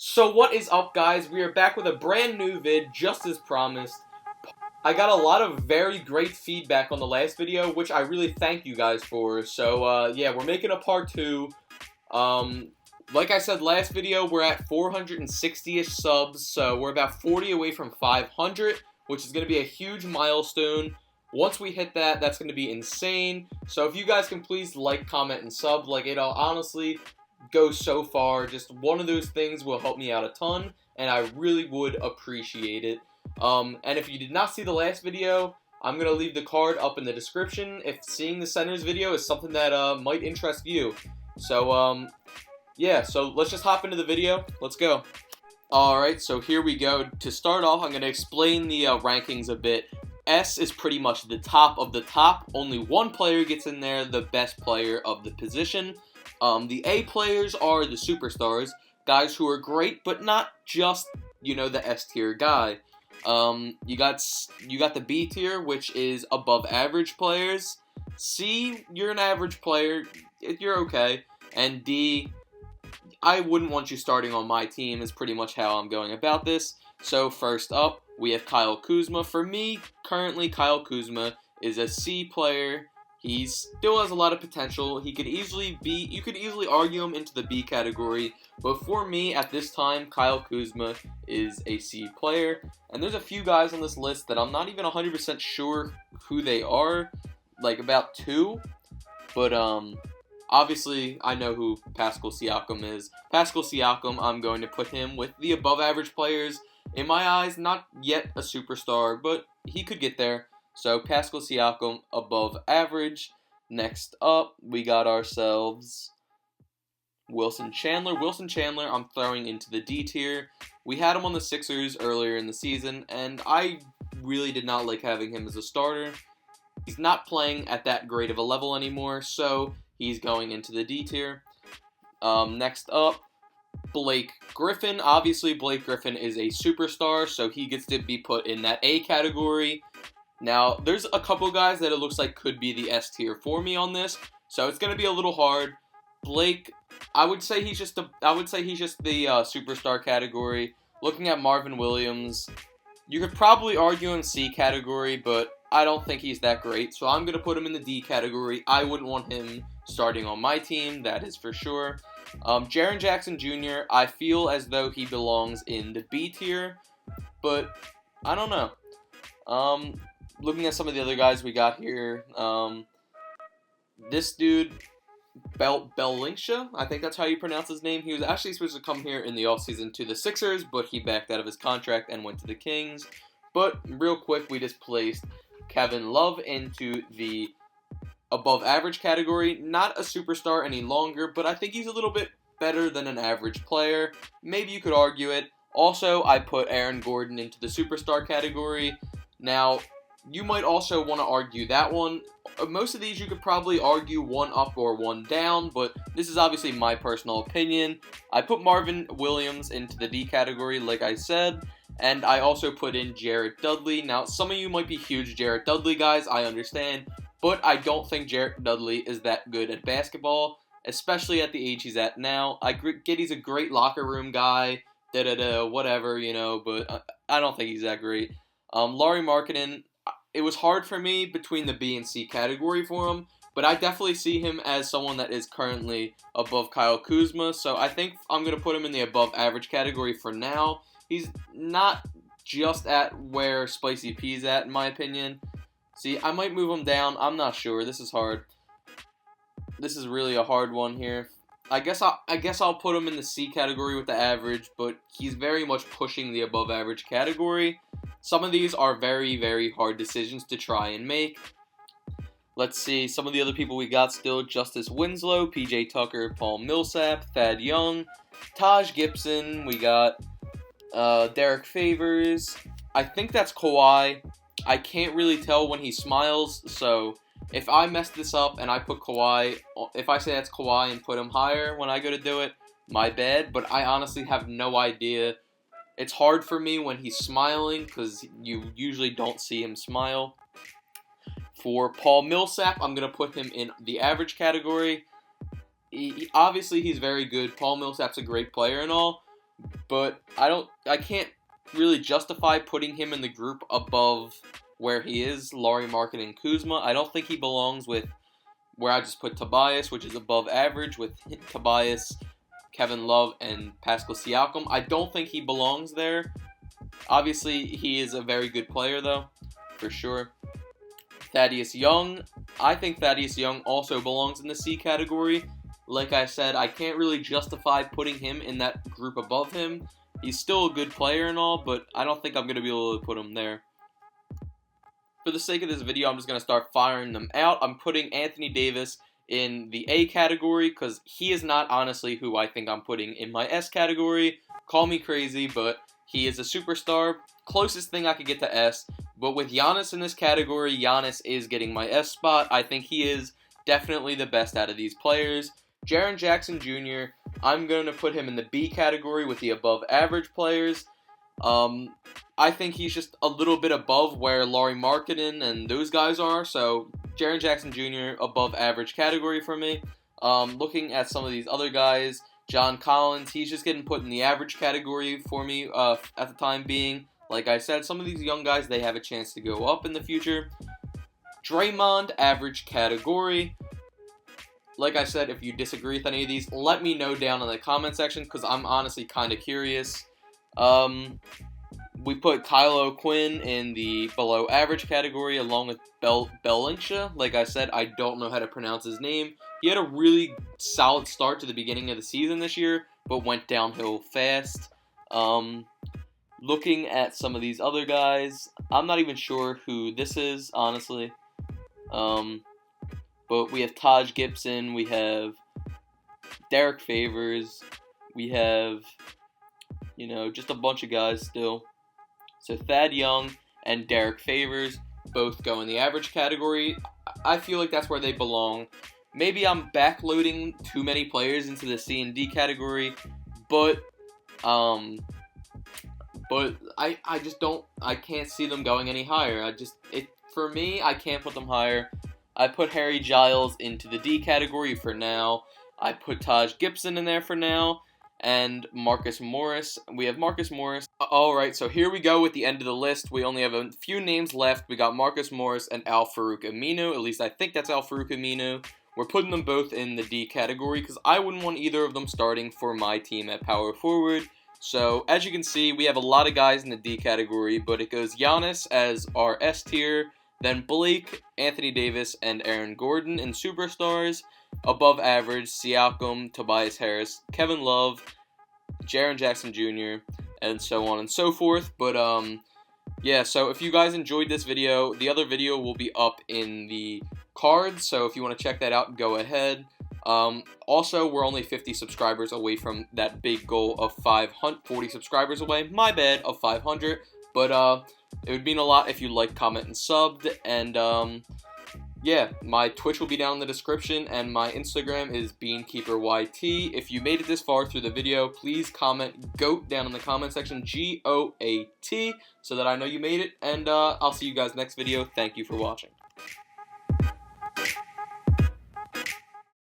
So what is up, guys? We are back with a brand new vid, just as promised. I got a lot of very great feedback on the last video, which I really thank you guys for. So yeah, we're making a part 2. Like I said last video, we're at 460-ish subs, so we're about 40 away from 500, which is going to be a huge milestone. Once we hit that, that's going to be insane. So if you guys can please like, comment, and sub, like it'll honestly go so far. Just one of those things will help me out a ton, and I really would appreciate it. And if you did not see the last video, I'm going to leave the card up in the description if seeing the Centers video is something that might interest you. So, yeah, so let's just hop into the video. Let's go. Alright, so here we go. To start off, I'm going to explain the rankings a bit. S is pretty much the top of the top. Only one player gets in there, the best player of the position. The A players are the superstars, guys who are great, but not just, you know, the S tier guy. You got the B tier, which is above average players. C, you're an average player, you're okay. And D, I wouldn't want you starting on my team, is pretty much how I'm going about this. So first up, we have Kyle Kuzma. For me, currently, Kyle Kuzma is a C player. He still has a lot of potential. He could easily be, you could easily argue him into the B category, but for me, at this time, Kyle Kuzma is a C player. And there's a few guys on this list that I'm not even 100% sure who they are, like about 2, but obviously, I know who Pascal Siakam is. Pascal Siakam, I'm going to put him with the above average players. In my eyes, not yet a superstar, but he could get there. So, Pascal Siakam, above average. Next up, we got ourselves Wilson Chandler. Wilson Chandler, I'm throwing into the D tier. We had him on the Sixers earlier in the season, and I really did not like having him as a starter. He's not playing at that great of a level anymore, so he's going into the D tier. Next up, Blake Griffin. Obviously, Blake Griffin is a superstar, so he gets to be put in that A category. Now, there's a couple guys that it looks like could be the S tier for me on this, so it's going to be a little hard. Blake, I would say he's just the superstar category. Looking at Marvin Williams, you could probably argue him C category, but I don't think he's that great, so I'm going to put him in the D category. I wouldn't want him starting on my team, that is for sure. Jaren Jackson Jr., I feel as though he belongs in the B tier, but I don't know. Looking at some of the other guys we got here, this dude, Bjelica, I think that's how you pronounce his name. He was actually supposed to come here in the offseason to the Sixers, but he backed out of his contract and went to the Kings. But real quick, we just placed Kevin Love into the above average category. Not a superstar any longer, but I think he's a little bit better than an average player. Maybe you could argue it. Also, I put Aaron Gordon into the superstar category. Now, you might also want to argue that one. Most of these you could probably argue one up or one down, but this is obviously my personal opinion. I put Marvin Williams into the D category, like I said, and I also put in Jared Dudley. Now, some of you might be huge Jared Dudley guys, I understand, but I don't think Jared Dudley is that good at basketball, especially at the age he's at now. I get he's a great locker room guy, whatever, you know, but I don't think he's that great. Lauri Markkanen, it was hard for me between the B and C category for him, but I definitely see him as someone that is currently above Kyle Kuzma, so I think I'm going to put him in the above average category for now. He's not just at where Spicy P's at, in my opinion. See, I might move him down. I'm not sure. This is hard. This is really a hard one here. I guess I'll put him in the C category with the average, but he's very much pushing the above average category. Some of these are very, very hard decisions to try and make. Let's see, some of the other people we got still: Justice Winslow, PJ Tucker, Paul Millsap, Thad Young, Taj Gibson, we got Derek Favors. I think that's Kawhi. I can't really tell when he smiles, so if I mess this up and I put Kawhi, if I say that's Kawhi and put him higher when I go to do it, my bad, but I honestly have no idea. It's hard for me when he's smiling because you usually don't see him smile. For Paul Millsap, I'm going to put him in the average category. Obviously, he's very good. Paul Millsap's a great player and all, but I can't really justify putting him in the group above where he is, Lauri Markkanen and Kuzma. I don't think he belongs with where I just put Tobias, which is above average, with Tobias, Kevin Love, and Pascal Siakam. I don't think he belongs there. Obviously, he is a very good player, though, for sure. Thaddeus Young. I think Thaddeus Young also belongs in the C category. Like I said, I can't really justify putting him in that group above him. He's still a good player and all, but I don't think I'm going to be able to put him there. For the sake of this video, I'm just going to start firing them out. I'm putting Anthony Davis in the A category because he is not honestly who I think I'm putting in my S category. Call me crazy, but he is a superstar. Closest thing I could get to S. But with Giannis in this category, Giannis is getting my S spot. I think he is definitely the best out of these players. Jaren Jackson Jr., I'm going to put him in the B category with the above average players. I think he's just a little bit above where Lauri Markkanen and those guys are, so Jaren Jackson Jr. above average category for me. Looking at some of these other guys, John Collins, he's just getting put in the average category for me at the time being. Like I said, some of these young guys, they have a chance to go up in the future. Draymond, average category. Like I said, if you disagree with any of these, let me know down in the comment section, because I'm honestly kind of curious. We put Kyle O'Quinn in the below average category along with Bjelica. Like I said, I don't know how to pronounce his name. He had a really solid start to the beginning of the season this year, but went downhill fast. Looking at some of these other guys, I'm not even sure who this is, honestly. But we have Taj Gibson, we have Derek Favors, we have, just a bunch of guys still. So Thad Young and Derek Favors both go in the average category. I feel like that's where they belong. Maybe I'm backloading too many players into the C and D category, but I can't see them going any higher. For me, I can't put them higher. I put Harry Giles into the D category for now. I put Taj Gibson in there for now. And Marcus Morris. We have Marcus Morris. Alright, so here we go with the end of the list. We only have a few names left. We got Marcus Morris and Al-Farouq Aminu. At least I think that's Al-Farouq Aminu. We're putting them both in the D category because I wouldn't want either of them starting for my team at power forward. So, as you can see, we have a lot of guys in the D category, but it goes Giannis as our S tier, then Blake, Anthony Davis, and Aaron Gordon in superstars. Above average, Siakam, Tobias Harris, Kevin Love, Jaren Jackson Jr., and so on and so forth. But, yeah, so if you guys enjoyed this video, the other video will be up in the cards, so if you want to check that out, go ahead. Also, we're only 50 subscribers away from that big goal of 40 subscribers away. My bad, of 500. But, it would mean a lot if you like, comment, and subbed. And, yeah, my Twitch will be down in the description, and my Instagram is BeankeeperYT. If you made it this far through the video, please comment GOAT down in the comment section, GOAT, so that I know you made it. And, I'll see you guys next video. Thank you for watching.